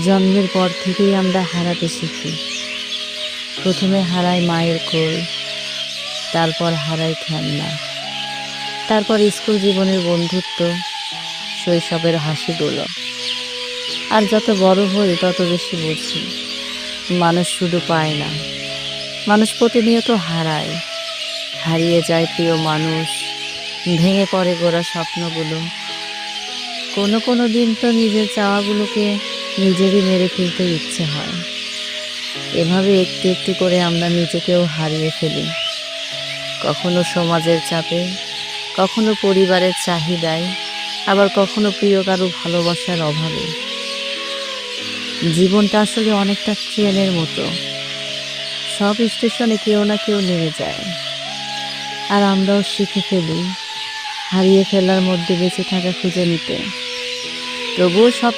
জন্মের পর থেকেই আমরা হারাতে শিখি। প্রথমে হারাই মায়ের কোল, তারপর হারাই খেলনা, তারপর স্কুল জীবনের বন্ধুত্ব, শৈশবের হাসিগুলো। আর যত বড় হই তত বেশি বুঝি, মানুষ শুধু পায় না, মানুষ প্রতিনিয়ত হারায়। হারিয়ে যায় প্রিয় মানুষ, ভেঙে পড়ে গোড়া স্বপ্নগুলো। কোনো কোনো দিন তো নিজের চাওয়াগুলোকে নিজেরই মেরে ফেলতে ইচ্ছে হয়। এভাবে একটু একটু করে আমরা নিজেকেও হারিয়ে ফেলি, কখনো সমাজের চাপে, কখনো পরিবারের চাহিদায়, আবার কখনো প্রিয় কারো ভালোবাসার অভাবে। জীবনটা আসলে অনেকটা ট্রেনের মতো, সব স্টেশনে কেউ না কেউ নেমে যায়, আর আমরাও শিখে ফেলি হারিয়ে ফেলার মধ্যে বেঁচে থাকা খুঁজে নিতে। তবুও সব